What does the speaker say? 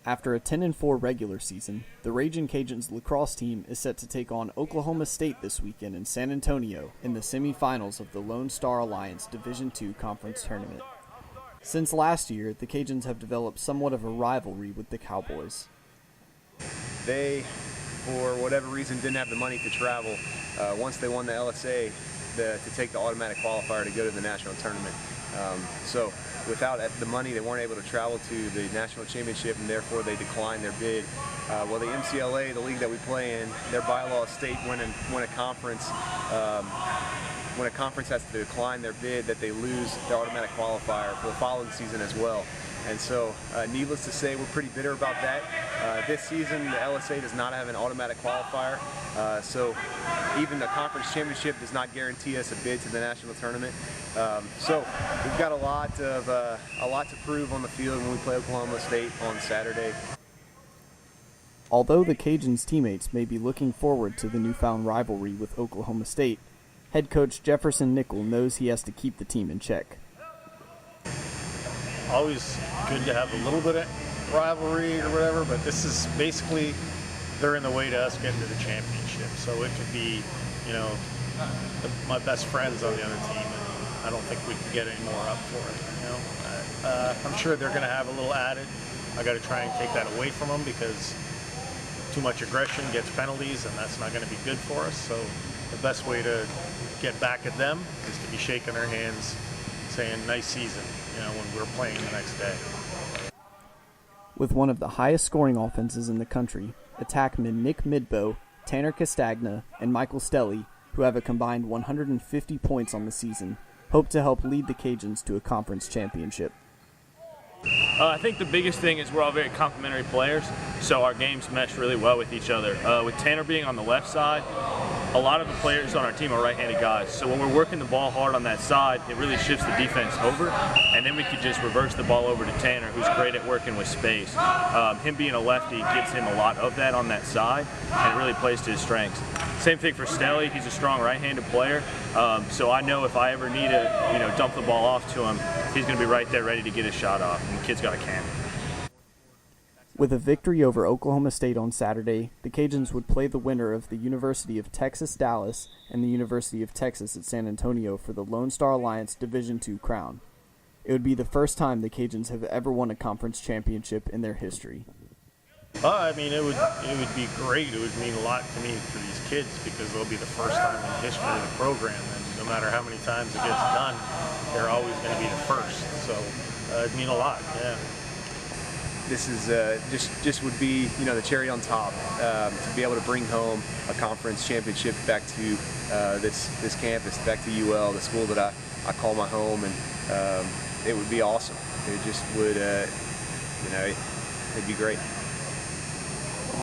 After a 10-4 regular season, the Ragin Cajuns Lacrosse team is set to take on Oklahoma State this weekend in San Antonio in the semifinals of the Lone Star Alliance Division II Conference Tournament. Since last year, the Cajuns have developed somewhat of a rivalry with the Cowboys. They, for whatever reason, didn't have the money to travel once they won the LSA to take the automatic qualifier to go to the national tournament. So without the money, they weren't able to travel to the national championship, and therefore they declined their bid. Well, the MCLA, the league that we play in, their bylaw state when a conference has to decline their bid, that they lose their automatic qualifier for the following season as well. And so, needless to say, we're pretty bitter about that. This season, the LSA does not have an automatic qualifier, so even the conference championship does not guarantee us a bid to the national tournament. So we've got a lot to prove on the field when we play Oklahoma State on Saturday. Although the Cajuns teammates may be looking forward to the newfound rivalry with Oklahoma State, head coach Jefferson Nickel knows he has to keep the team in check. Always good to have a little bit of rivalry or whatever, but this is basically, they're in the way to us getting to the championship. So it could be, my best friends on the other team, and I don't think we can get any more up for it. I'm sure they're going to have a little added. I got to try and take that away from them because too much aggression gets penalties, and that's not going to be good for us. So the best way to get back at them is to be shaking their hands, saying nice season, when we're playing the next day. With one of the highest scoring offenses in the country, attackmen Nick Midbow, Tanner Castagna, and Michael Stelly, who have a combined 150 points on the season, hope to help lead the Cajuns to a conference championship. I think the biggest thing is we're all very complementary players, so our games mesh really well with each other. With Tanner being on the left side, a lot of the players on our team are right-handed guys, so when we're working the ball hard on that side, it really shifts the defense over, and then we could just reverse the ball over to Tanner, who's great at working with space. Him being a lefty gives him a lot of that on that side, and it really plays to his strengths. Same thing for Stelly. He's a strong right-handed player, so I know if I ever need to, dump the ball off to him, he's going to be right there ready to get his shot off, and the kid's got a cannon. With a victory over Oklahoma State on Saturday, the Cajuns would play the winner of the University of Texas Dallas and the University of Texas at San Antonio for the Lone Star Alliance Division II crown. It would be the first time the Cajuns have ever won a conference championship in their history. It would be great. It would mean a lot to me for these kids because it'll be the first time in the history of the program, and no matter how many times it gets done, they're always going to be the first. So it'd mean a lot, yeah. This is just would be the cherry on top to be able to bring home a conference championship back to this campus, back to UL, the school that I call my home, and it would be awesome. It just would it'd be great.